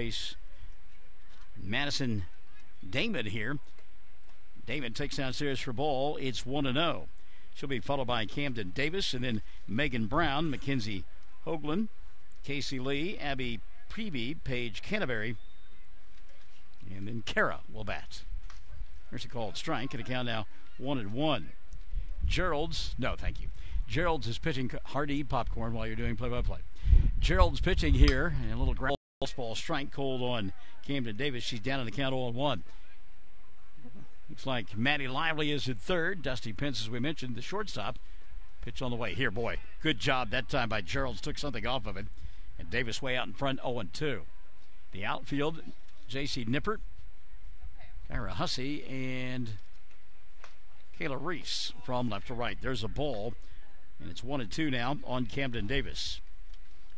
face Madison Damon here. Damon takes downstairs for ball. It's 1-0. She'll be followed by Camden Davis and then Megan Brown, Mackenzie Hoagland, Casey Lee, Abby Prevey, Paige Canterbury, and then Kara will bat. There's a called strike, and a count now 1-1. Gerald's Gerald's is pitching. Hard to eat popcorn while you're doing play-by-play. Gerald's pitching here, and a little ground ball strike cold on Camden Davis. She's down in the count 0-1. Looks like Maddie Lively is at third. Dusty Pence, as we mentioned, the shortstop. Pitch on the way. Here, boy. Good job that time by Gerald's. Took something off of it. And Davis way out in front, 0-2. The outfield, J.C. Nippert, Kyra Hussey, and Kayla Reese from left to right. There's a ball, and it's 1-2 now on Camden Davis.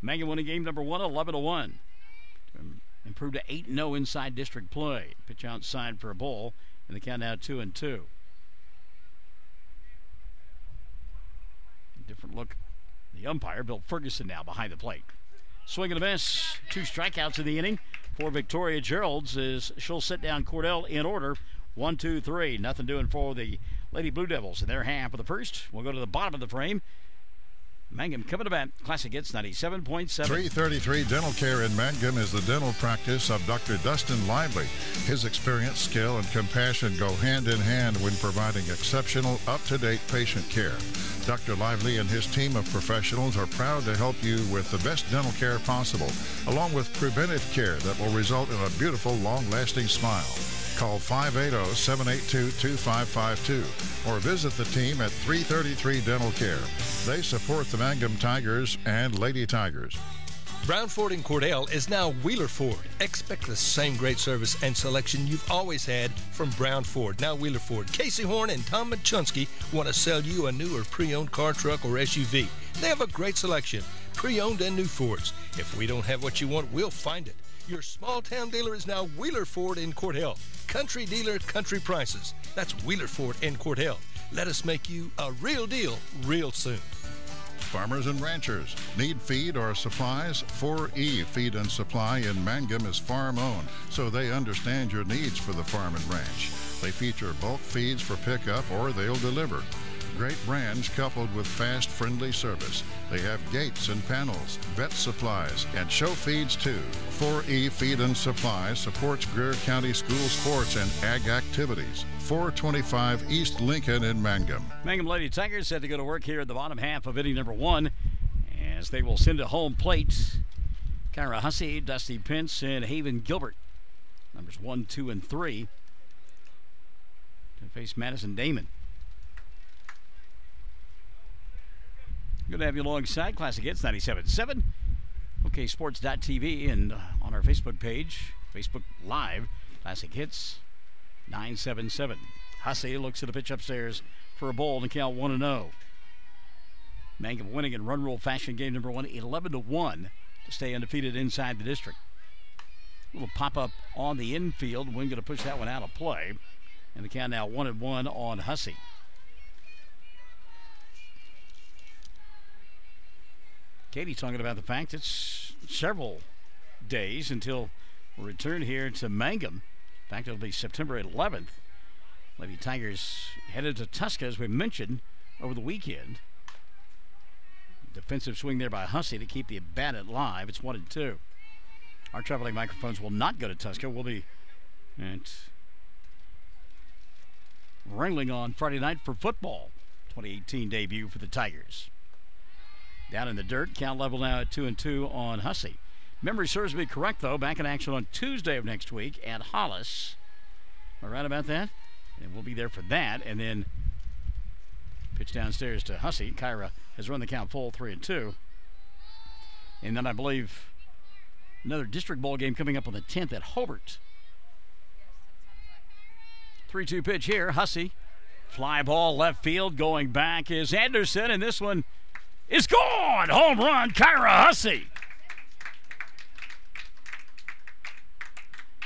Mangum winning game number 1, 11-1. Improved to 8-0 inside district play. Pitch outside for a ball, and the count now 2-2. Different look. The umpire, Bill Ferguson, now behind the plate. Swing and a miss. 2 strikeouts in the inning for Victoria Gerald's as she'll sit down Cordell in order. 1, 2, 3. Nothing doing for the Lady Blue Devils in their half of the first. We'll go to the bottom of the frame. Mangum coming to bat. Classic hits 97.7. 333 Dental Care in Mangum is the dental practice of Dr. Dustin Lively. His experience, skill, and compassion go hand in hand when providing exceptional, up-to-date patient care. Dr. Lively and his team of professionals are proud to help you with the best dental care possible, along with preventive care that will result in a beautiful, long-lasting smile. Call 580-782-2552 or visit the team at 333 Dental Care. They support the Mangum Tigers and Lady Tigers. Brown Ford in Cordell is now Wheeler Ford. Expect the same great service and selection you've always had from Brown Ford, now Wheeler Ford. Casey Horn and Tom Machunsky want to sell you a new or pre-owned car, truck, or SUV. They have a great selection, pre-owned and new Fords. If we don't have what you want, we'll find it. Your small-town dealer is now Wheeler Ford in Cordell. Country dealer, country prices. That's Wheeler Ford in Cordell. Let us make you a real deal real soon. Farmers and ranchers need feed or supplies? 4E Feed and Supply in Mangum is farm-owned, so they understand your needs for the farm and ranch. They feature bulk feeds for pickup or they'll deliver. Great brands coupled with fast, friendly service. They have gates and panels, vet supplies, and show feeds too. 4E Feed and Supply supports Greer County school sports and ag activities. 425 East Lincoln in Mangum. Mangum Lady Tigers set to go to work here in the bottom half of inning number 1 as they will send to home plate Kyra Hussey, Dusty Pence, and Haven Gilbert. Numbers 1, 2, and 3 to face Madison Damon. Good to have you alongside Classic Hits 97.7, OKSports.tv, and on our Facebook page, Facebook Live, Classic Hits 977. Hussey looks at a pitch upstairs for a ball to count 1-0. Mangum winning in run rule fashion game number 1, 11-1 to stay undefeated inside the district. A little pop-up on the infield. Wing going to push that one out of play. And the count now 1-1 on Hussey. Katie talking about the fact it's several days until we return here to Mangum. In fact, it'll be September 11th. Lady Tigers headed to Tuska, as we mentioned, over the weekend. Defensive swing there by Hussey to keep the bat at live. It's 1-2. Our traveling microphones will not go to Tuska. We'll be at Wrangling on Friday night for football. 2018 debut for the Tigers. Down in the dirt, count level now at 2-2 on Hussey. Memory serves me correct, though. Back in action on Tuesday of next week at Hollis. Am I right about that? And we'll be there for that. And then pitch downstairs to Hussey. Kyra has run the count full, 3-2. And then I believe another district ball game coming up on the 10th at Hobart. 3-2 pitch here. Hussey. Fly ball left field. Going back is Anderson. And this one is gone. Home run, Kyra Hussey.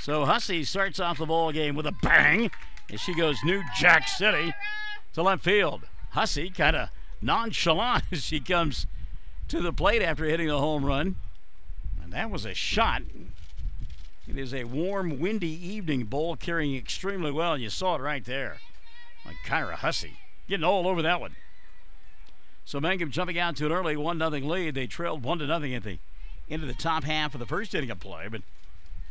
So Hussey starts off the ball game with a bang as she goes New Jack City to left field. Hussey kind of nonchalant as she comes to the plate after hitting the home run. And that was a shot. It is a warm, windy evening. Ball carrying extremely well, and you saw it right there. Like Kyra Hussey getting all over that one. So Mangum jumping out to an early 1-0 lead. They trailed 1-0 at the end of the top half of the first inning of play, but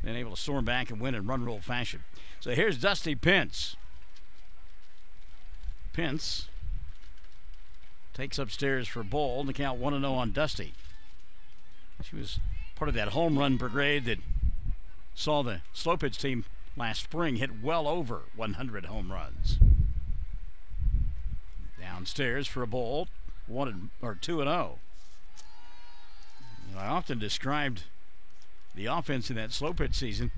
then able to storm back and win in run rule fashion. So here's Dusty Pence. Pence takes upstairs for Ball to count 1-0 on Dusty. She was part of that home run brigade that saw the slow pitch team last spring hit well over 100 home runs. Downstairs for a Ball, 2-0. I often described the offense in that slow pitch season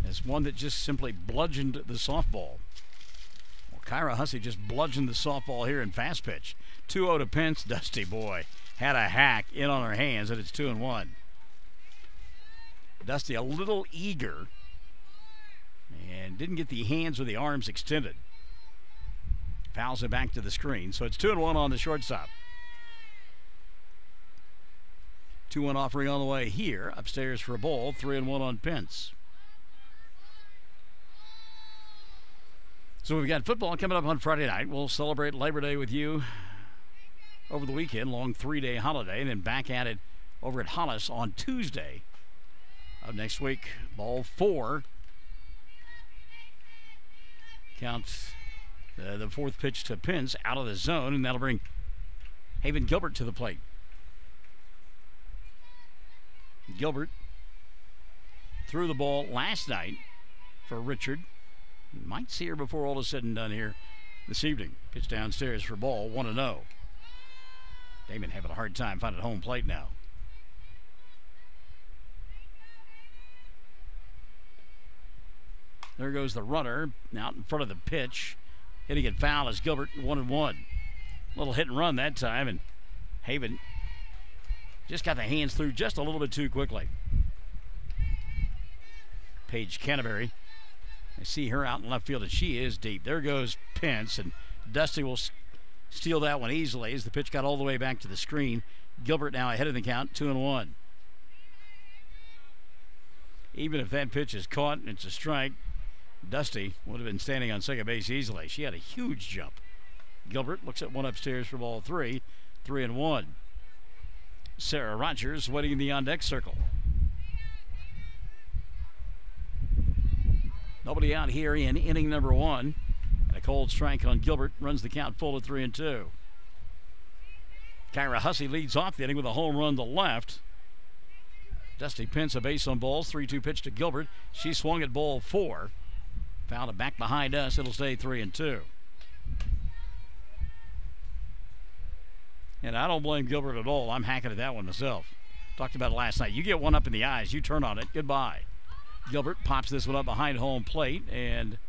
as one that just simply bludgeoned the softball. Well, Kyra Hussey just bludgeoned the softball here in fast pitch. 2-0 to Pence. Dusty boy had a hack in on her hands, and it's 2-1. Dusty a little eager and didn't get the hands or the arms extended. Fouls it back to the screen, so it's 2-1 on the shortstop. 2-1 offering on the way here. Upstairs for a Ball. 3-1 on Pence. So we've got football coming up on Friday night. We'll celebrate Labor Day with you over the weekend. Long 3-day holiday. And then back at it over at Hollis on Tuesday of next week. Ball 4. Counts the fourth pitch to Pence out of the zone. And that'll bring Haven Gilbert to the plate. Gilbert threw the ball last night for Richard. Might see her before all is said and done here this evening. Pitch downstairs for Ball, 1-0. Damon having a hard time finding home plate now. There goes the runner out in front of the pitch. Hitting it foul as Gilbert, 1-1. Little hit and run that time, and Haven just got the hands through just a little bit too quickly. Paige Canterbury. I see her out in left field, and she is deep. There goes Pence, and Dusty will steal that one easily as the pitch got all the way back to the screen. Gilbert now ahead of the count, 2-1. Even if that pitch is caught and it's a strike, Dusty would have been standing on second base easily. She had a huge jump. Gilbert looks at one upstairs for Ball 3, 3-1. Sarah Rogers waiting in the on-deck circle. Nobody out here in inning number 1. And a cold strike on Gilbert runs the count full to 3-2. Kyra Hussey leads off the inning with a home run to left. Dusty Pence a base on balls. 3-2 pitch to Gilbert. She swung at Ball 4. Fouled it back behind us. It'll stay 3-2. And I don't blame Gilbert at all. I'm hacking at that one myself. Talked about it last night. You get one up in the eyes, you turn on it. Goodbye. Gilbert pops this one up behind home plate, and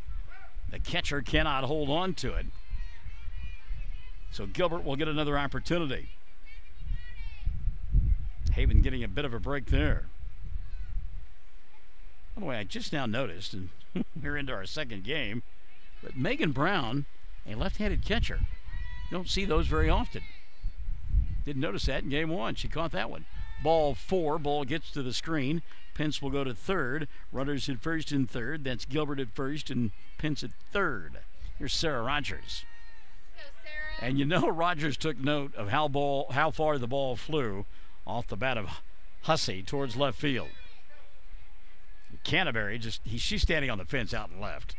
the catcher cannot hold on to it. So Gilbert will get another opportunity. Haven getting a bit of a break there. By the way, I just now noticed, and we're into our second game, but Megan Brown, a left-handed catcher. You don't see those very often. Didn't notice that in game 1. She caught that one. Ball 4. Ball gets to the screen. Pence will go to third. Runners at first and third. That's Gilbert at first and Pence at third. Here's Sarah Rogers. Go, Sarah. And you know Rogers took note of how far the ball flew off the bat of Hussey towards left field. Canterbury, she's standing on the fence out and left.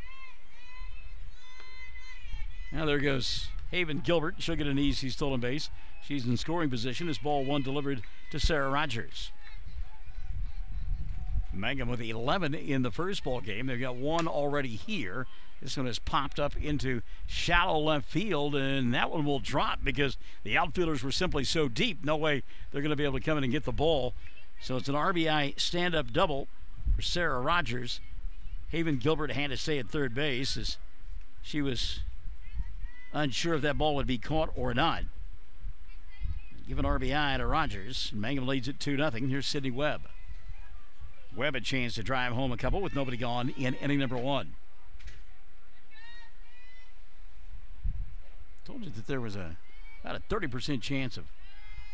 Now there goes Haven Gilbert. She'll get an easy stolen base. She's in scoring position as Ball 1 delivered to Sarah Rogers. Mangum with 11 in the first ball game. They've got one already here. This one has popped up into shallow left field, and that one will drop because the outfielders were simply so deep. No way they're going to be able to come in and get the ball. So it's an RBI stand-up double for Sarah Rogers. Haven Gilbert had to stay at third base as she was unsure if that ball would be caught or not. Give an RBI to Rogers. Mangum leads it 2-0. Here's Sydney Webb. Webb a chance to drive home a couple with nobody gone in inning number 1. Told you that there was about a 30% chance of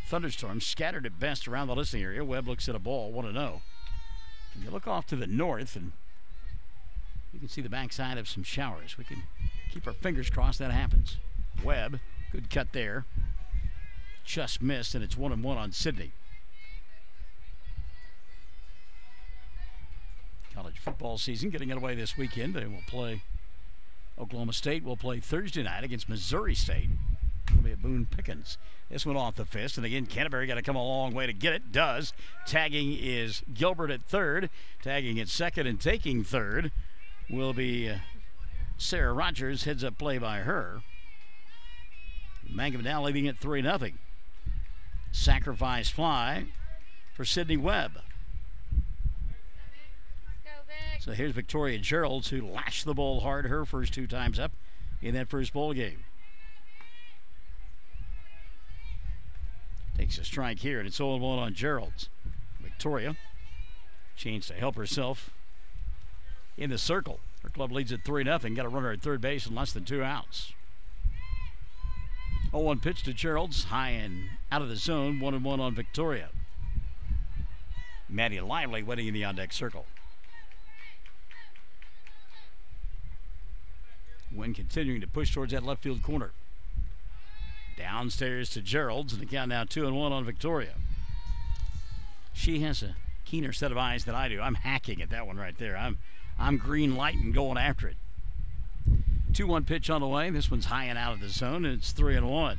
thunderstorms scattered at best around the listening area. Webb looks at a ball, 1-0. You look off to the north, and you can see the backside of some showers. We can keep our fingers crossed that happens. Webb, good cut there. Just missed, and it's 1-1 on Sydney. College football season getting underway this weekend. They will play Oklahoma State. Will play Thursday night against Missouri State. It'll be at Boone Pickens. This one off the fist, and again, Canterbury got to come a long way to get it. Does. Tagging is Gilbert at third. Tagging at second and taking third will be Sarah Rogers. Heads up play by her. Mangum now leading at 3-0. Sacrifice fly for Sydney Webb. So here's Victoria Geralds, who lashed the ball hard her first 2 times up in that first bowl game. Takes a strike here, and it's 0-1 on Geralds. Victoria, chance to help herself in the circle. Her club leads at 3-0. Got a runner at third base and less than 2 outs. 0-1 pitch to Geralds, high and out of the zone. 1-1 on Victoria. Maddie Lively waiting in the on-deck circle. Wynn continuing to push towards that left field corner. Downstairs to Geralds, and the count now 2-1 on Victoria. She has a keener set of eyes than I do. I'm hacking at that one right there. I'm green lighting going after it. 2-1 pitch on the way. This one's high and out of the zone, and it's 3-1.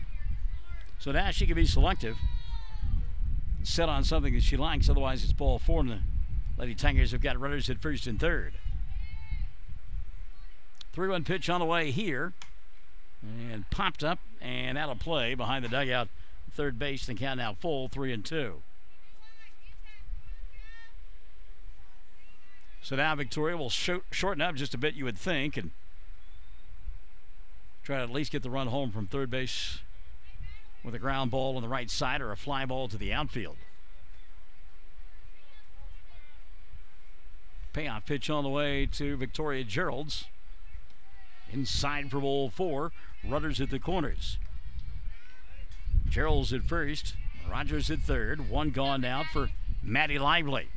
So now she can be selective, set on something that she likes. Otherwise, it's ball 4, and the Lady Tigers have got runners at first and third. 3-1 pitch on the way here, and popped up and out of play behind the dugout. Third base, the count now full, 3-2. So now Victoria will shorten up just a bit, you would think, and try to at least get the run home from third base with a ground ball on the right side or a fly ball to the outfield. Payoff pitch on the way to Victoria Geralds. Inside for ball 4. Runners at the corners. Geralds at first. Rogers at third. One gone now for Maddie Lively.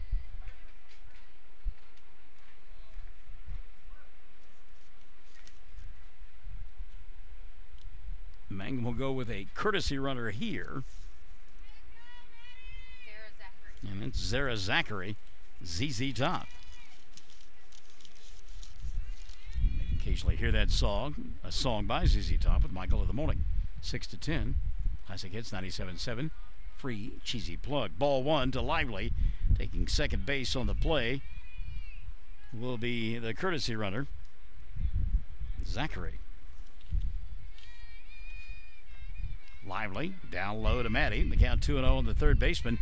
Mangum will go with a courtesy runner here. And it's Zara Zachary, ZZ Top. Occasionally hear that song, a song by ZZ Top with Michael in the morning, 6 to 10. Classic Hits 97.7. Free cheesy plug. Ball 1 to Lively, taking second base on the play will be the courtesy runner, Zachary. Lively down low to Maddie. The count 2-0 on the third baseman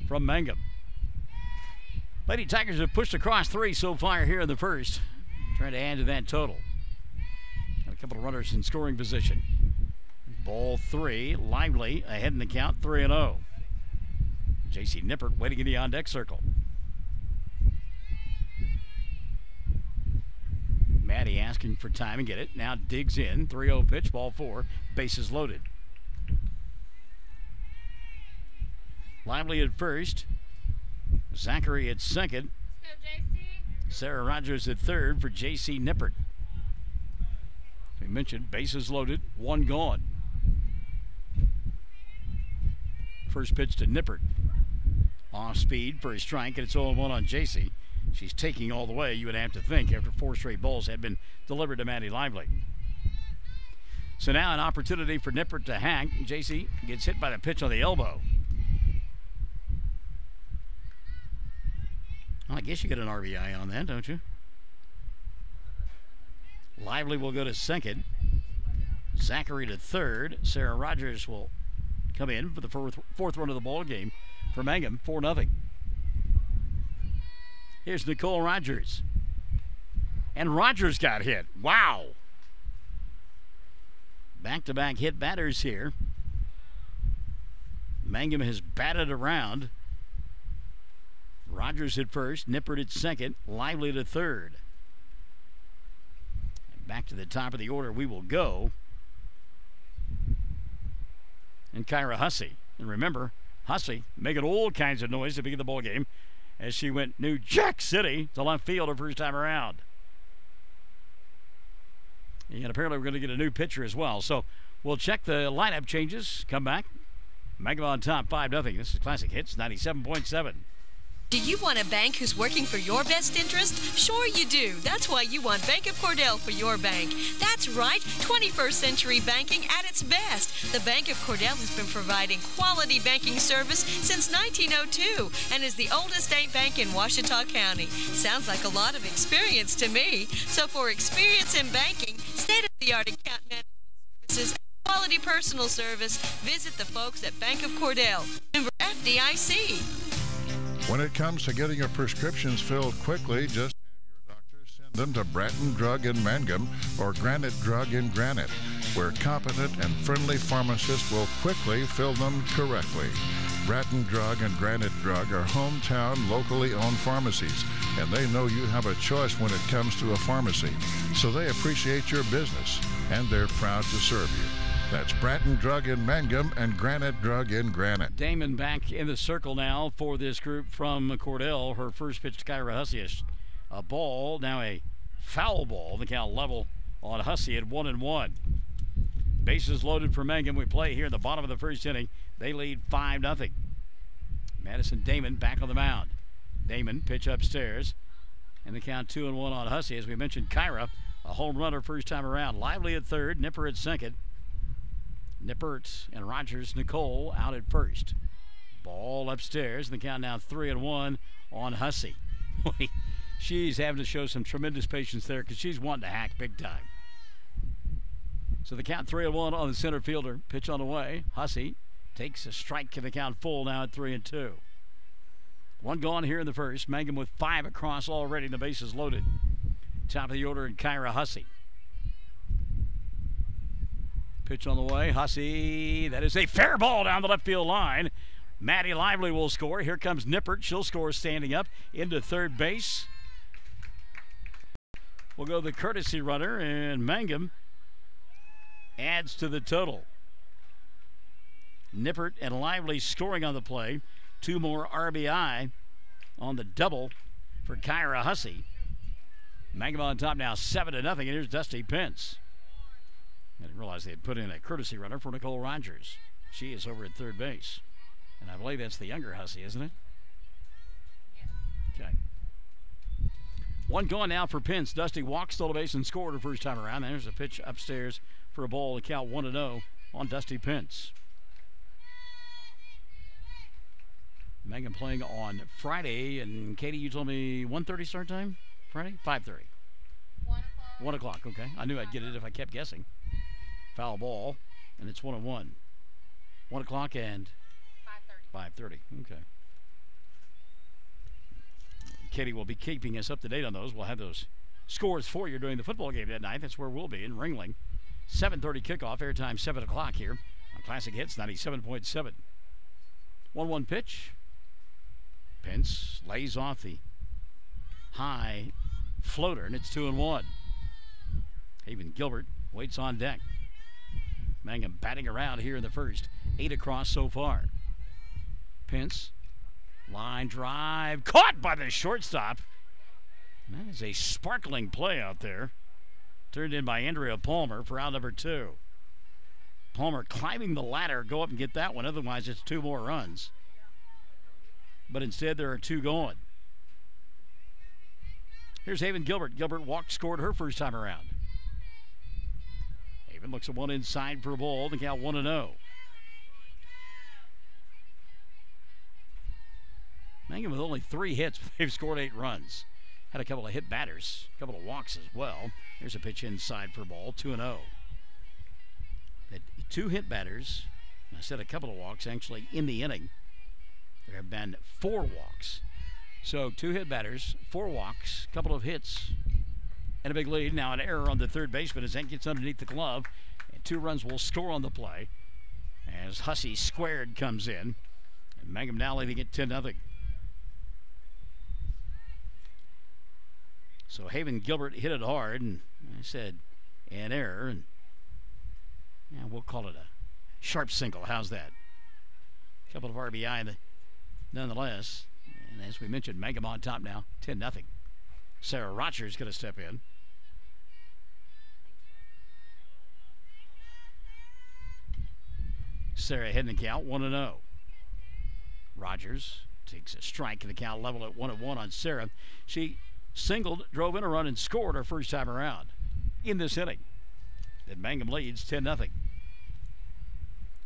from Mangum. Lady Tigers have pushed across 3 so far here in the first, trying to add to that total. Got a couple of runners in scoring position. Ball 3, Lively ahead in the count, 3-0. J.C. Nippert waiting in the on-deck circle. Maddie asking for time and get it. Now digs in. 3-0 pitch, ball 4. Bases loaded. Lively at first. Zachary at second. Let's go, JC. Sarah Rogers at third for J.C. Nippert. We mentioned bases loaded, 1 gone. First pitch to Nippert. Off speed for a strike, and it's 0-1 on J.C. She's taking all the way, you would have to think, after 4 straight balls had been delivered to Maddie Lively. So now an opportunity for Nippert to hack. J.C. gets hit by the pitch on the elbow. Well, I guess you get an RBI on that, don't you? Lively will go to second. Zachary to third. Sarah Rogers will come in for the fourth run of the ball game for Mangum, 4-0. Here's Nicole Rogers. And Rogers got hit. Wow. Back-to-back hit batters here. Mangum has batted around. Rogers at first, Nippert at second, Lively to third. And back to the top of the order we will go. And Kyra Hussey. And remember, Hussey making all kinds of noise to begin the ball game as she went New Jack City to left field her first time around. And apparently we're going to get a new pitcher as well. So we'll check the lineup changes, come back. Mangum on top 5-0. This is Classic Hits 97.7. Do you want a bank who's working for your best interest? Sure you do. That's why you want Bank of Cordell for your bank. That's right, 21st century banking at its best. The Bank of Cordell has been providing quality banking service since 1902 and is the oldest state bank in Ouachita County. Sounds like a lot of experience to me. So for experience in banking, state-of-the-art account management services, and quality personal service, visit the folks at Bank of Cordell. Member FDIC. When it comes to getting your prescriptions filled quickly, just have your doctor send them to Bratton Drug in Mangum or Granite Drug in Granite, where competent and friendly pharmacists will quickly fill them correctly. Bratton Drug and Granite Drug are hometown, locally owned pharmacies, and they know you have a choice when it comes to a pharmacy. So they appreciate your business, and they're proud to serve you. That's Bratton Drug in Mangum and Granite Drug in Granite. Damon back in the circle now for this group from Cordell. Her first pitch to Kyra Hussey is a ball, now a foul ball. The count level on Hussey at 1-1. Bases loaded for Mangum. We play here in the bottom of the first inning. They lead 5-0. Madison Damon back on the mound. Damon pitch upstairs. And the count 2-1 on Hussey. As we mentioned, Kyra, a home runner first time around. Lively at third, Nipper at second. Nippert and Rogers Nicole out at first. Ball upstairs, and the count now 3-1 on Hussey. She's having to show some tremendous patience there because she's wanting to hack big time. So the count 3-1 on the center fielder. Pitch on the way. Hussey takes a strike in the count full now at 3-2. One gone here in the first. Mangum with 5 across already. The bases loaded. Top of the order in Kyra Hussey. Pitch on the way. Hussey. That is a fair ball down the left field line. Maddie Lively will score. Here comes Nippert. She'll score standing up into third base. We'll go the courtesy runner, and Mangum adds to the total. Nippert and Lively scoring on the play. 2 more RBI on the double for Kyra Hussey. Mangum on top now 7-0. And here's Dusty Pence. I didn't realize they had put in a courtesy runner for Nicole Rogers. She is over at third base. And I believe that's the younger Hussey, isn't it? Okay. One gone now for Pence. Dusty walks, stole a base, and scored her first time around. There's a pitch upstairs for a ball to count 1-0 on Dusty Pence. Mangum playing on Friday. And Katie, you told me 1:30 start time? Friday? 5:30. 1 o'clock, okay. I knew I'd get it if I kept guessing. Foul ball, and it's 1-1. 1 o'clock and 5:30. Okay. Katie will be keeping us up to date on those. We'll have those scores for you during the football game that night. That's where we'll be in Ringling. 7:30 kickoff, airtime 7 o'clock here on Classic Hits 97.7. 1-1 pitch. Pence lays off the high floater, and it's 2-1. Haven Gilbert waits on deck. Mangum batting around here in the first. 8 across so far. Pence, line drive, caught by the shortstop. That is a sparkling play out there. Turned in by Andrea Palmer for out number 2. Palmer climbing the ladder, go up and get that one. Otherwise, it's 2 more runs. But instead, there are 2 going. Here's Haven Gilbert. Gilbert walked, scored her first time around. Haven looks at one inside for a ball. The count 1-0. Mangum with only 3 hits, but they've scored 8 runs. Had a couple of hit batters, a couple of walks as well. Here's a pitch inside for a ball, 2-0. Had 2 hit batters. I said a couple of walks actually in the inning. There have been 4 walks. So 2 hit batters, 4 walks, a couple of hits, and a big lead. Now an error on the third baseman as that gets underneath the glove. And 2 runs will score on the play as Hussey squared comes in. And Mangum now leading it 10-0. So Haven Gilbert hit it hard, and I said an error, and yeah, we'll call it a sharp single. How's that? A couple of RBI nonetheless. And as we mentioned, Mangum on top now, 10-0. Sarah Rogers going to step in. Sarah heading the count 1-0. Rogers takes a strike and the count level at 1-1 on Sarah. She singled, drove in a run, and scored her first time around in this inning. Then Mangum leads 10-0.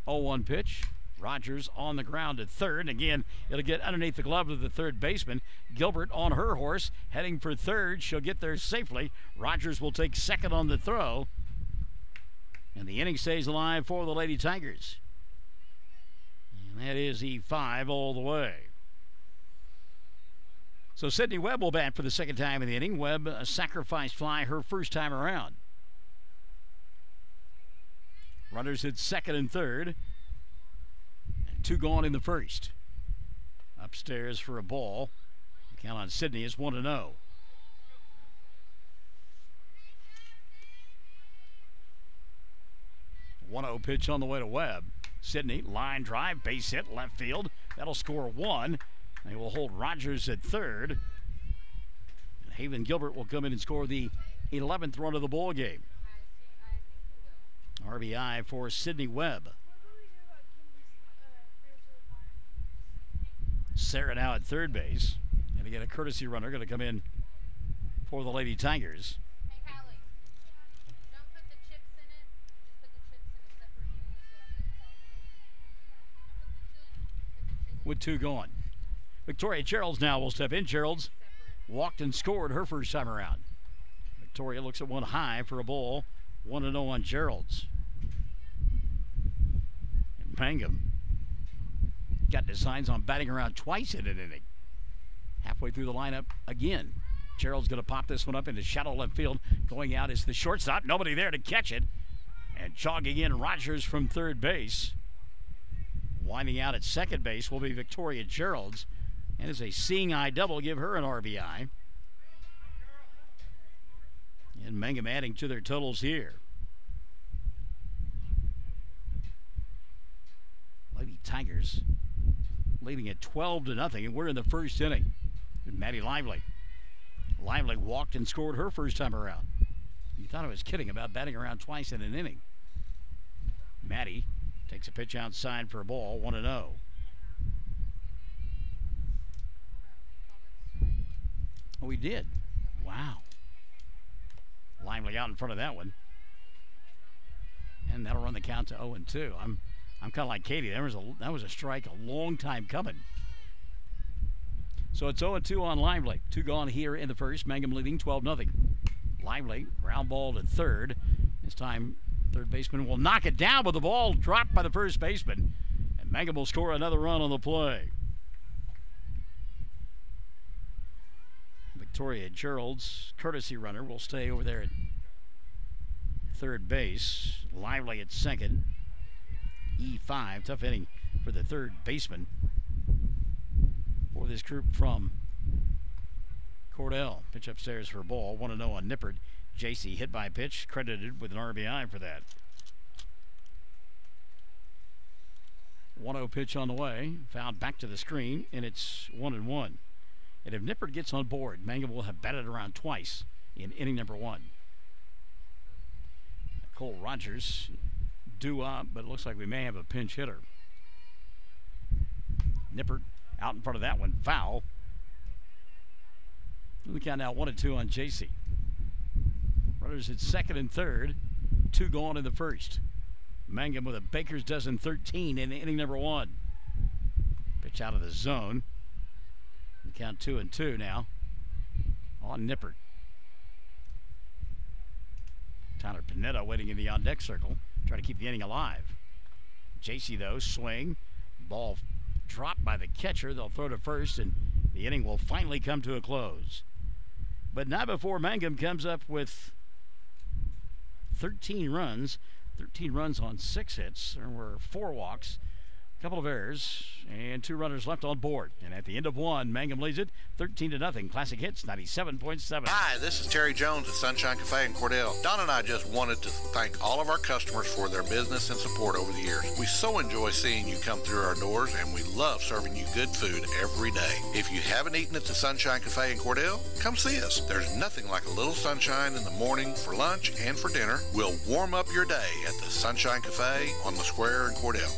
0-1 pitch. Rogers on the ground at third. Again, it'll get underneath the glove of the third baseman. Gilbert on her horse, heading for third. She'll get there safely. Rogers will take second on the throw. And the inning stays alive for the Lady Tigers. And that is E5 all the way. So Sydney Webb will bat for the second time in the inning. Webb a sacrifice fly her first time around. Runners at second and third. And 2 gone in the first. Upstairs for a ball. The count on Sydney is 1-0. 1-0 pitch on the way to Webb. Sydney, line drive, base hit, left field. That'll score 1. They will hold Rogers at third. And Haven Gilbert will come in and score the 11th run of the ball game. RBI for Sydney Webb. Sarah now at third base. And again, a courtesy runner going to come in for the Lady Tigers. Hey, Hallie, don't put the chips in it. Just put the chips in a separate bowl so I'm going to With 2 gone. Victoria Geralds now will step in. Geralds walked and scored her first time around. Victoria looks at one high for a ball. 1-0 on Geralds. And Mangum got designs on batting around twice in an inning. Halfway through the lineup again. Gerald's going to pop this one up into shallow left field. Going out is the shortstop. Nobody there to catch it. And jogging in Rogers from third base. Winding out at second base will be Victoria Geralds. And as a seeing eye double, give her an RBI. And Mangum adding to their totals here. Lady Tigers leading at 12-0, and we're in the first inning. And Maddie Lively. Lively walked and scored her first time around. You thought I was kidding about batting around twice in an inning. Maddie takes a pitch outside for a ball, 1-0. Oh, we did. Wow. Lively out in front of that one. And that'll run the count to 0-2. I'm kind of like Katie. That was a strike a long time coming. So it's 0-2 on Lively. 2 gone here in the first. Mangum leading 12-0. Lively, ground ball to third. This time, third baseman will knock it down, but the ball dropped by the first baseman. And Mangum will score another run on the play. Victoria Gerald's courtesy runner will stay over there at third base. Lively at second. E5, tough inning for the third baseman for this group from Cordell. Pitch upstairs for a ball, 1-0 on Nippert. JC hit by pitch, credited with an RBI for that. 1-0 pitch on the way, fouled back to the screen, and it's 1-1. And if Nippert gets on board, Mangum will have batted around twice in inning number 1. Cole Rogers due up, but it looks like we may have a pinch hitter. Nippert out in front of that one, foul. We count now 1-2 on JC. Runners at second and third, 2 gone in the first. Mangum with a baker's dozen 13 in inning number 1. Pitch out of the zone. We count 2-2 now on Nippert. Tyler Panetta waiting in the on-deck circle, trying to keep the inning alive. JC, though, swing. Ball dropped by the catcher. They'll throw to first, and the inning will finally come to a close. But not before Mangum comes up with 13 runs. 13 runs on 6 hits. There were 4 walks, Couple of errors and 2 runners left on board. And at the end of 1, Mangum leads it 13-0. Classic Hits 97.7. Hi, this is Terry Jones at Sunshine Cafe in Cordell. Don and I just wanted to thank all of our customers for their business and support over the years. We so enjoy seeing you come through our doors, and we love serving you good food every day. If you haven't eaten at the Sunshine Cafe in Cordell, come see us. There's nothing like a little sunshine in the morning for lunch and for dinner. We'll warm up your day at the Sunshine Cafe on the square in Cordell.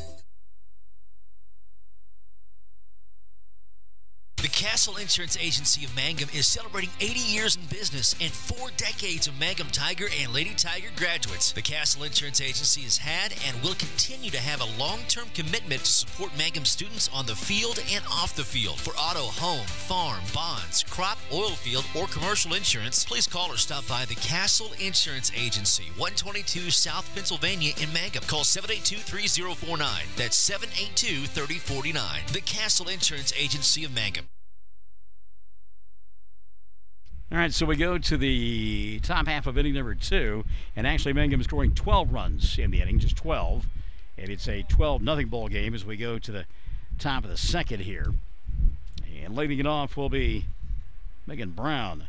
The Castle Insurance Agency of Mangum is celebrating 80 years in business and 4 decades of Mangum Tiger and Lady Tiger graduates. The Castle Insurance Agency has had and will continue to have a long-term commitment to support Mangum students on the field and off the field. For auto, home, farm, bonds, crop, oil field, or commercial insurance, please call or stop by the Castle Insurance Agency, 122 South Pennsylvania in Mangum. Call 782-3049. That's 782-3049. The Castle Insurance Agency of Mangum. All right, so we go to the top half of inning number 2, and actually Mangum is scoring 12 runs in the inning, just 12, and it's a 12-0 ball game as we go to the top of the second here. And leading it off will be Megan Brown.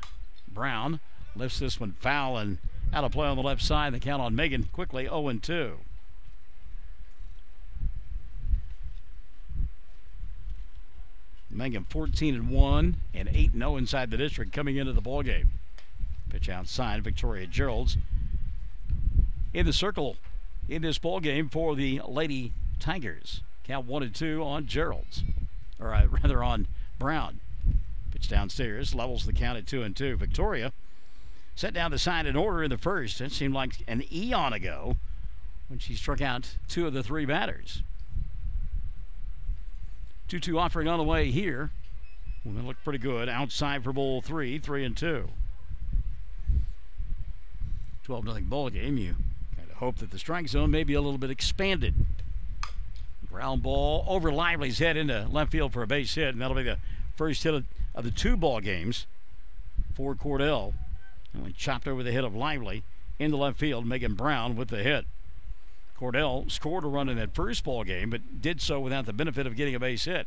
Brown lifts this one foul and out of play on the left side. The count on Megan quickly 0-2. Mangum 14-1 and 8-0 inside the district coming into the ball game. Pitch outside, Victoria Geralds in the circle in this ball game for the Lady Tigers. Count 1-2 on Geralds, or rather on Brown. Pitch downstairs, levels the count at 2-2. Victoria set down the side in order in the first. It seemed like an eon ago when she struck out 2 of the 3 batters. 2-2 offering on the way here. Well, they look pretty good. Outside for ball 3, 3-2. 12-0 ball game. You kind of hope that the strike zone may be a little bit expanded. Ground ball over Lively's head into left field for a base hit, and that'll be the first hit of the 2 ball games for Cordell. Only chopped over the hit of Lively into left field. Megan Brown with the hit. Cordell scored a run in that first ball game, but did so without the benefit of getting a base hit.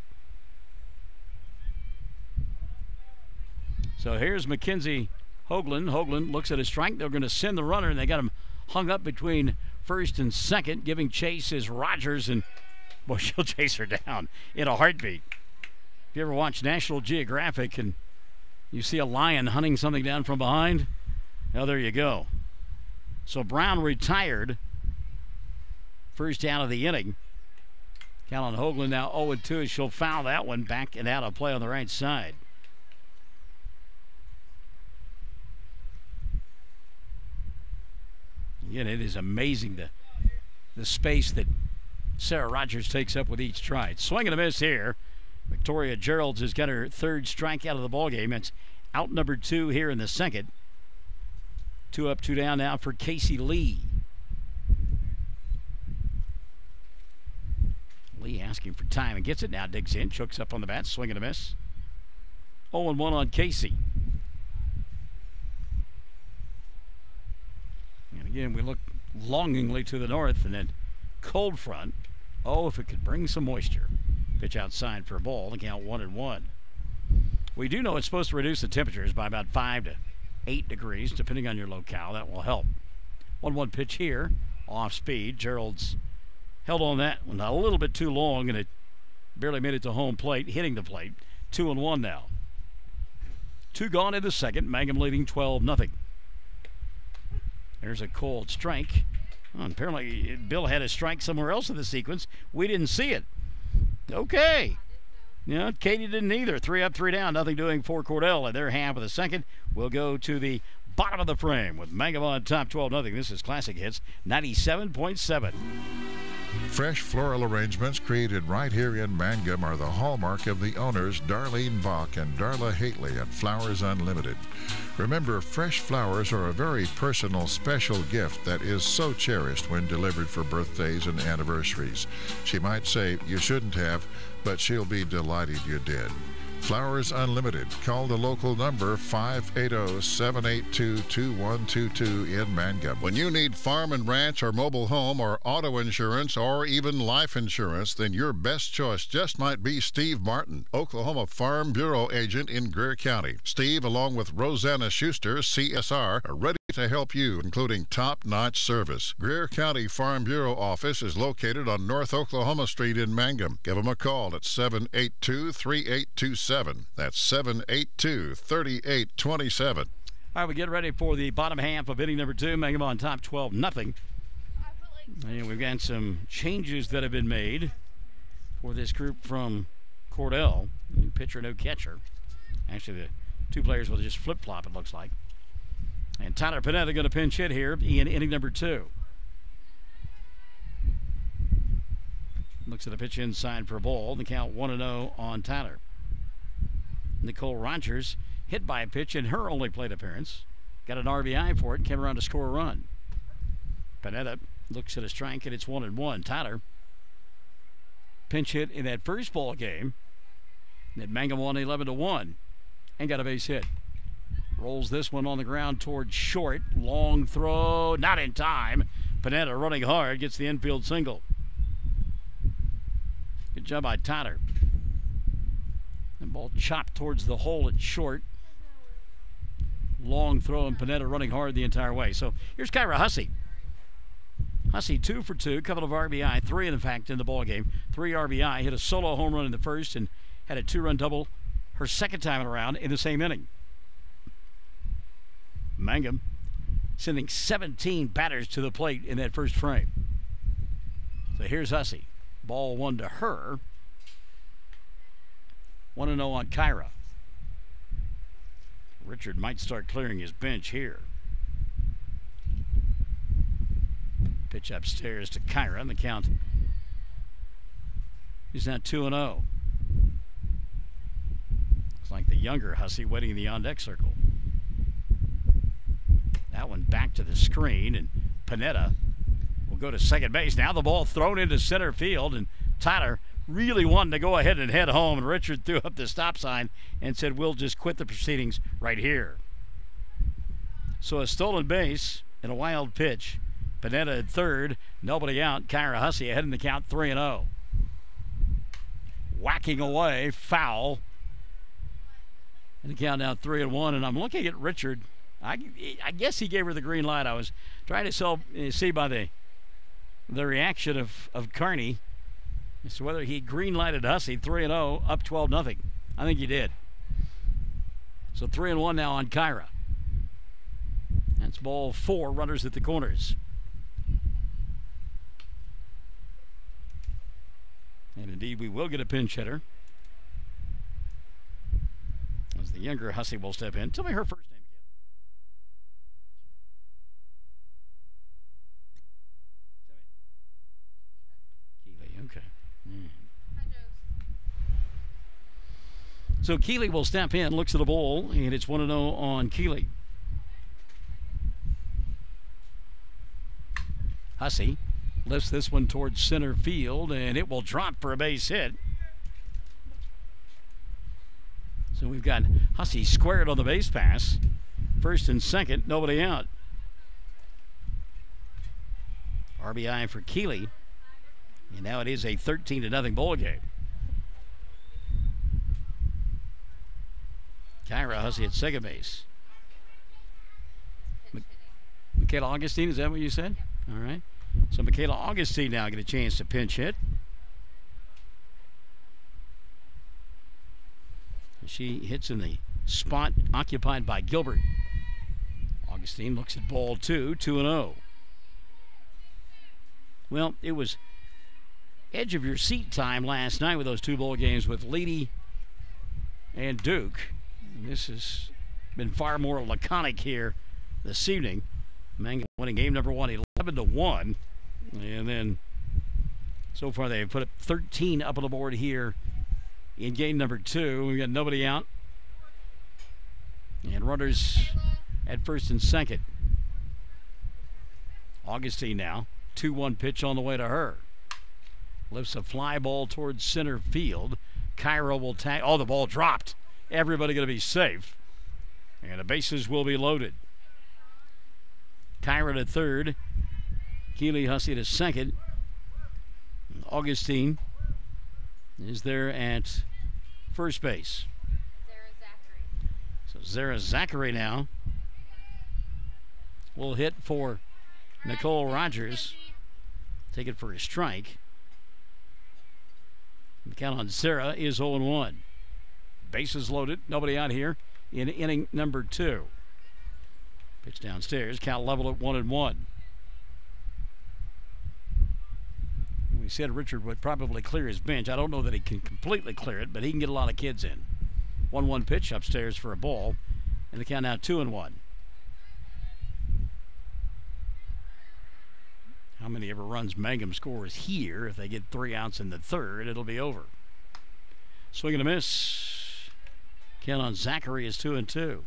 So here's Mackenzie Hoagland. Hoagland looks at a strike. They're going to send the runner, and they got him hung up between first and second. Giving chase is Rogers, and boy, she'll chase her down in a heartbeat. If you ever watch National Geographic and you see a lion hunting something down from behind, well, there you go. So Brown retired. First out of the inning. Count on Hoagland now 0-2. She'll foul that one back and out of play on the right side. Again, it is amazing the space that Sarah Rogers takes up with each stride. Swing and a miss here. Victoria Geralds has got her 3rd strikeout of the ball game. It's out number 2 here in the second. 2 up, 2 down now for Casey Lee. Lee asking for time and gets it now. Digs in, chokes up on the bat, swing and a miss. 0-1 on Casey. And again, we look longingly to the north, and then cold front. Oh, if it could bring some moisture. Pitch outside for a ball. The count 1-1. We do know it's supposed to reduce the temperatures by about 5 to 8 degrees, depending on your locale. That will help. 1-1 pitch here. Off speed. Gerald's held on that one a little bit too long, and it barely made it to home plate, hitting the plate. 2-1 now. 2 gone in the second. Mangum leading 12-0. There's a cold strike. Oh, apparently, Bill had a strike somewhere else in the sequence. We didn't see it. Okay. Yeah, Katie didn't either. 3 up, 3 down. Nothing doing for Cordell in their half of the second. We'll go to the bottom of the frame with Mangum on top 12-0. This is Classic Hits 97.7. Fresh floral arrangements created right here in Mangum are the hallmark of the owners Darlene Bach and Darla Hately at Flowers Unlimited. Remember, fresh flowers are a very personal, special gift that is so cherished when delivered for birthdays and anniversaries. She might say you shouldn't have, but she'll be delighted you did. Flowers Unlimited. Call the local number 580-782-2122 in Mangum. When you need farm and ranch or mobile home or auto insurance or even life insurance, then your best choice just might be Steve Martin, Oklahoma Farm Bureau agent in Greer County. Steve, along with Rosanna Schuster, CSR, are ready to help you, including top-notch service. Greer County Farm Bureau office is located on North Oklahoma Street in Mangum. Give them a call at 782-3827. That's 782-3827. All right, we get ready for the bottom half of inning number 2. Mangum on top 12-0. And we've got some changes that have been made for this group from Cordell. New pitcher, no catcher. Actually, the two players will just flip-flop, it looks like. And Tyler Panetta going to pinch hit here in inning number 2. Looks at a pitch inside for a ball. The count 1-0 on Tyler. Nicole Rogers hit by a pitch in her only plate appearance. Got an RBI for it. Came around to score a run. Panetta looks at a strike, and it's 1-1. Tyler pinch hit in that first ball game. That Mangum won 11-1 and got a base hit. Rolls this one on the ground towards short. Long throw, not in time. Panetta running hard, gets the infield single. Good job by Tyler. The ball chopped towards the hole at short. Long throw, and Panetta running hard the entire way. So here's Kyra Hussey. Hussey 2 for 2, couple of RBI, 3 in fact in the ball game. 3 RBI, hit a solo home run in the first and had a 2-run double her second time around in the same inning. Mangum sending 17 batters to the plate in that first frame. So here's Hussey. Ball 1 to her. 1-0 on Kyra. Richard might start clearing his bench here. Pitch upstairs to Kyra, and the count is now 2-0. Looks like the younger Hussey waiting in the on-deck circle. That one back to the screen, and Panetta will go to second base. Now the ball thrown into center field, and Tyler really wanted to go ahead and head home, and Richard threw up the stop sign and said, we'll just quit the proceedings right here. So a stolen base and a wild pitch. Panetta at third, nobody out. Kyra Hussey ahead in the count 3-0. Whacking away, foul. And the count now 3-1, and I'm looking at Richard. I guess he gave her the green light. I was trying to see by the reaction of Carney as to whether he green-lighted Hussey 3-0, up 12-0. I think he did. So 3-1 now on Kyra. That's ball 4, runners at the corners. And indeed, we will get a pinch hitter, as the younger Hussey will step in. Tell me her first name again. Keeley, okay. So Keeley will step in, looks at the ball, and it's 1-0 on Keeley. Hussey lifts this one towards center field, and it will drop for a base hit. So we've got Hussey squared on the base pass. First and second, nobody out. RBI for Keeley. And now it is a 13-0 ball game. Kyra Hussey at second base. Michaela Augustine, is that what you said? All right. So Michaela Augustine now get a chance to pinch hit. She hits in the spot occupied by Gilbert. Augustine looks at ball 2, 2-0. Well, it was edge of your seat time last night with those two ball games with Leedy and Duke. This has been far more laconic here this evening. Mangum winning game number 1, 11-1. And then so far they've put up 13 up on the board here in game number 2. We've got nobody out. And runners at first and second. Augustine now. 2-1 pitch on the way to her. Lifts a fly ball towards center field. Cairo will tag. Oh, the ball dropped. Everybody going to be safe. And the bases will be loaded. Cairo to third. Keely Hussey to second. Augustine is there at first base. So Zara Zachary now will hit for Nicole Rogers. Take it for a strike. The count on Zara is 0-1. Bases loaded. Nobody out here in inning number 2. Pitch downstairs. Count level at 1-1. We said Richard would probably clear his bench. I don't know that he can completely clear it, but he can get a lot of kids in. 1-1 pitch upstairs for a ball. And the count now 2-1. How many ever runs Mangum scores here? If they get 3 outs in the third, it'll be over. Swing and a miss. Count on Zachary is 2-2.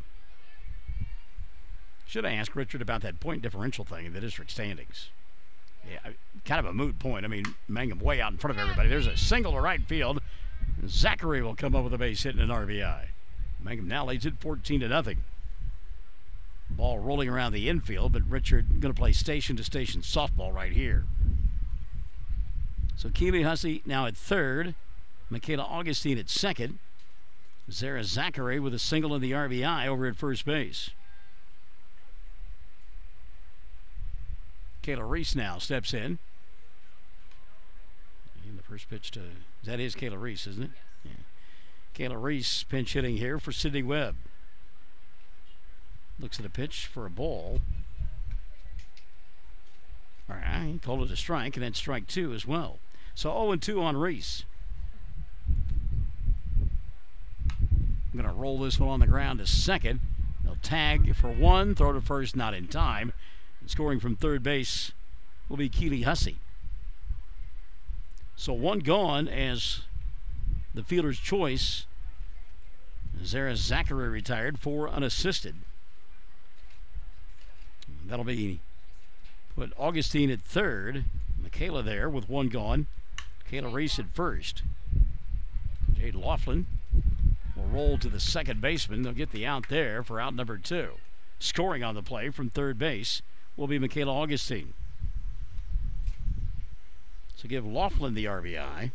Should I ask Richard about that point differential thing in the district standings? Yeah, kind of a moot point. I mean, Mangum way out in front of everybody. There's a single to right field. Zachary will come up with a base hit and an RBI. Mangum now leads it 14-0. Ball rolling around the infield, but Richard going to play station-to-station softball right here. So Keely Hussey now at third. Michaela Augustine at second. Zara Zachary with a single and the RBI over at first base. Kayla Reese now steps in. And the first pitch to... That is Kayla Reese, isn't it? Yeah. Kayla Reese pinch hitting here for Sydney Webb. Looks at a pitch for a ball. All right, he called it a strike, and then strike 2 as well. So 0-2 on Reese. I'm going to roll this one on the ground to second. They'll tag for 1, throw to first, not in time. And scoring from third base will be Keely Hussey. So 1 gone as the fielder's choice. Zara Zachary retired, 4 unassisted. That'll be put Augustine at third. Michaela there with 1 gone. Kayla Reese at first. Jade Laughlin will roll to the second baseman. They'll get the out there for out number 2. Scoring on the play from third base will be Michaela Augustine. So give Laughlin the RBI.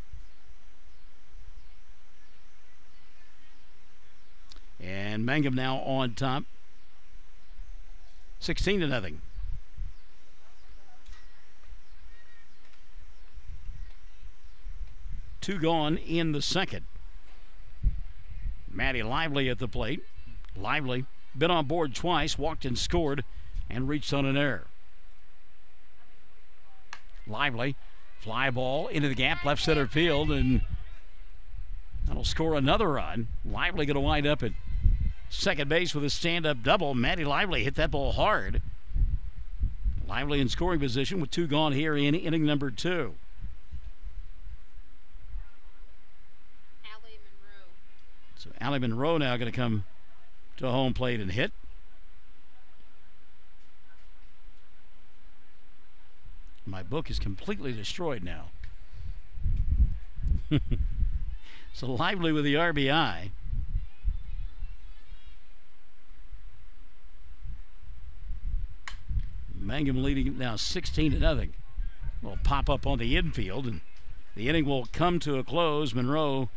And Mangum now on top. 16-0. Two gone in the second. Maddie Lively at the plate. Lively been on board twice, walked and scored, and reached on an error. Lively, fly ball into the gap, left center field, and that'll score another run. Lively going to wind up at second base with a stand-up double. Maddie Lively hit that ball hard. Lively in scoring position with 2 gone here in inning number 2. Allie Monroe. So Allie Monroe now going to come to home plate and hit. My book is completely destroyed now. So Lively with the RBI. Mangum leading now 16-0. Will pop up on the infield, and the inning will come to a close. Monroe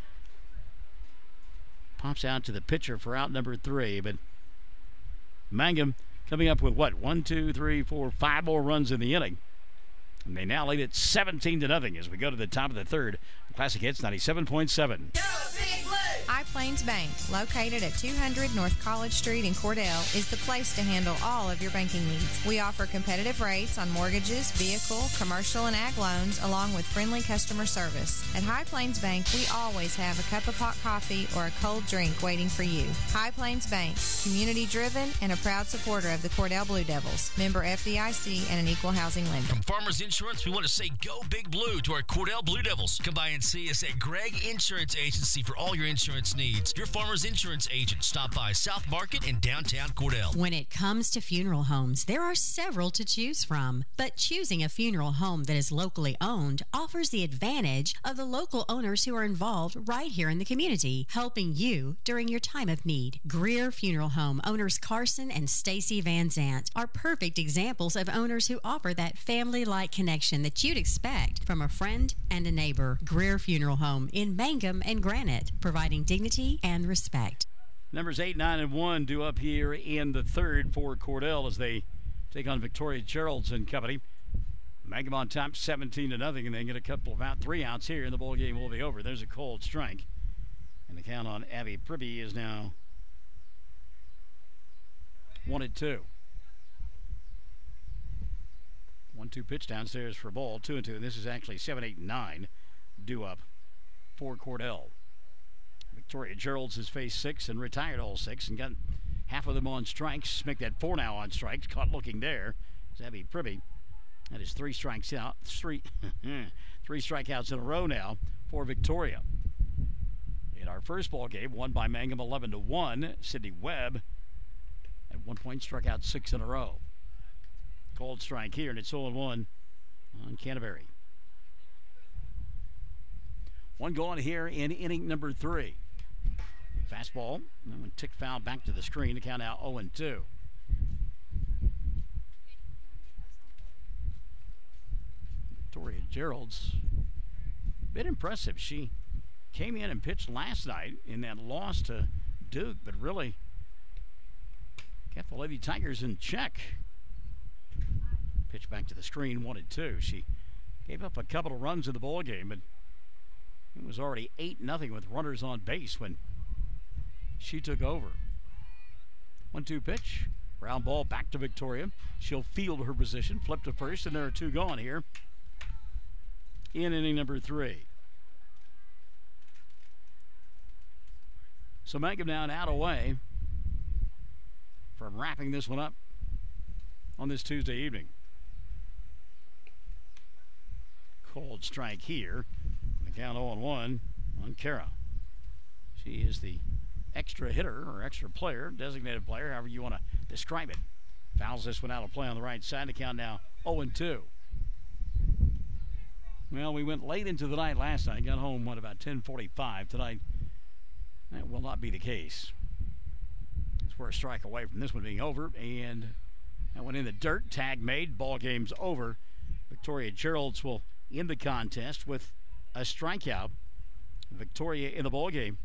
pops out to the pitcher for out number 3, but Mangum coming up with what? 1, 2, 3, 4, 5 more runs in the inning. And they now lead it 17-0 as we go to the top of the third. Classic Hits 97.7. High Plains Bank, located at 200 North College Street in Cordell, is the place to handle all of your banking needs. We offer competitive rates on mortgages, vehicle, commercial, and ag loans, along with friendly customer service. At High Plains Bank, we always have a cup of hot coffee or a cold drink waiting for you. High Plains Bank, community-driven and a proud supporter of the Cordell Blue Devils, member FDIC, and an equal housing lender. From Farmers Insurance, we want to say go Big Blue to our Cordell Blue Devils. Come by and see us at Gregg Insurance Agency for all your insurance insurance needs. Your Farmers Insurance agent. Stop by South Market in downtown Cordell. When it comes to funeral homes, there are several to choose from. But choosing a funeral home that is locally owned offers the advantage of the local owners who are involved right here in the community, helping you during your time of need. Greer Funeral Home owners Carson and Stacy Van Zant are perfect examples of owners who offer that family-like connection that you'd expect from a friend and a neighbor. Greer Funeral Home in Mangum and Granite, providing dignity and respect. Numbers 8, 9, and 1 due up here in the third for Cordell as they take on Victoria Gerald's and company. Mangum on top 17-0, and they get a couple of out, 3 outs here, and the ball game will be over. There's a cold strike. And the count on Abby Pribby is now 1-2. 1-2 pitch downstairs for ball, 2-2, and this is actually 7, 8, 9 due up for Cordell. Victoria Gerald's has faced 6 and retired all 6 and got half of them on strikes. Make that 4 now on strikes. Caught looking there. It's Abby Pribby. That is 3 strikes out. 3 strikeouts in a row now for Victoria. In our first ball game, won by Mangum 11-1. Sydney Webb at one point struck out 6 in a row. Cold strike here, and it's 0-1 on Canterbury. One going here in inning number 3. Fastball, and then tick foul back to the screen. The count now 0-2. Victoria Gerald's a bit impressive. She came in and pitched last night in that loss to Duke, but really kept the Lady Tigers in check. Pitch back to the screen, 1-2. She gave up a couple of runs in the ball game, but it was already 8-0 with runners on base when she took over. 1-2 pitch. Ground ball back to Victoria. She'll field her position, flip to first, and there are 2 gone here in inning number 3. So Mangum now an out away from wrapping this one up on this Tuesday evening. Cold strike here. The count 0-1 on Kara. She is the extra hitter or extra player, designated player, however you want to describe it. Fouls this one out of play on the right side. The count now 0-2. Well, we went late into the night last night. Got home, about 10:45 tonight. That will not be the case. We're a strike away from this one being over, and that one in the dirt. Tag made. Ball game's over. Victoria Gerald's will end the contest with a strikeout. Victoria in the ball game.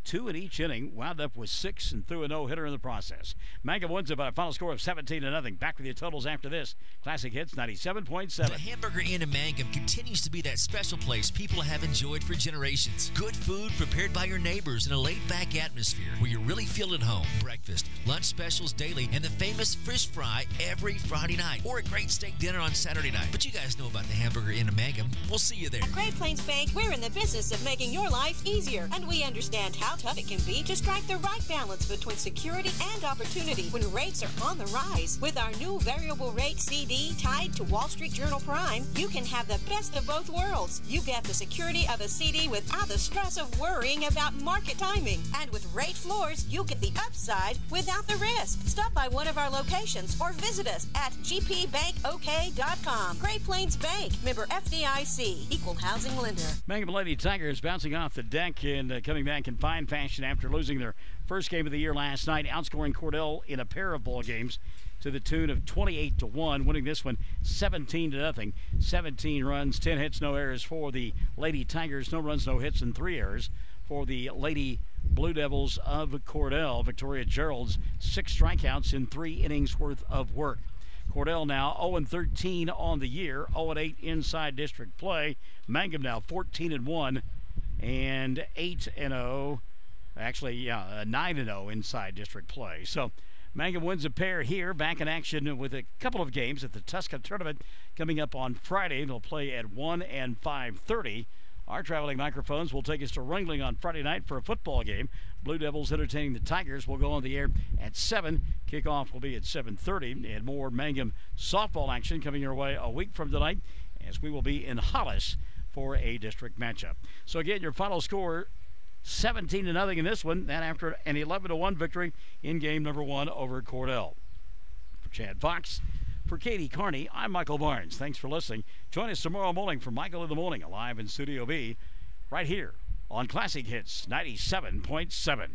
2 in each inning, wound up with 6 and threw a no-hitter in the process. Mangum wins it by a final score of 17-0. Back with your totals after this. Classic Hits 97.7. The Hamburger Inn in Mangum continues to be that special place people have enjoyed for generations. Good food prepared by your neighbors in a laid-back atmosphere where you really feel at home. Breakfast, lunch specials daily, and the famous fish fry every Friday night, or a great steak dinner on Saturday night. But you guys know about the Hamburger Inn in Mangum. We'll see you there. At Great Plains Bank, we're in the business of making your life easier, and we understand how tough it can be to strike the right balance between security and opportunity when rates are on the rise. With our new variable rate CD tied to Wall Street Journal Prime, you can have the best of both worlds. You get the security of a CD without the stress of worrying about market timing. And with rate floors, you get the upside without the risk. Stop by one of our locations or visit us at gpbankok.com. Great Plains Bank, member FDIC, equal housing lender. Mangum Lady Tigers bouncing off the deck and coming back in fine fashion after losing their first game of the year last night, outscoring Cordell in a pair of ball games to the tune of 28-1, winning this one 17-0. 17 runs, 10 hits, no errors for the Lady Tigers. No runs, no hits, and 3 errors for the Lady Blue Devils of Cordell. Victoria Gerald's 6 strikeouts in 3 innings worth of work. Cordell now 0-13 on the year, 0-8 inside district play. Mangum now 14-1 and 8-0. Actually, 9-0 inside district play. So Mangum wins a pair here, back in action with a couple of games at the Tuska Tournament coming up on Friday. They'll play at 1 and 5:30. Our traveling microphones will take us to Ringling on Friday night for a football game. Blue Devils entertaining the Tigers will go on the air at 7. Kickoff will be at 7:30. And more Mangum softball action coming your way a week from tonight as we will be in Hollis for a district matchup. So again, your final score, 17-0 in this one, that after an 11-1 victory in game number 1 over Cordell. For Chad Fox, for Katie Carney, I'm Michael Barnes. Thanks for listening. Join us tomorrow morning for Michael in the Morning, live in Studio B, right here on Classic Hits 97.7.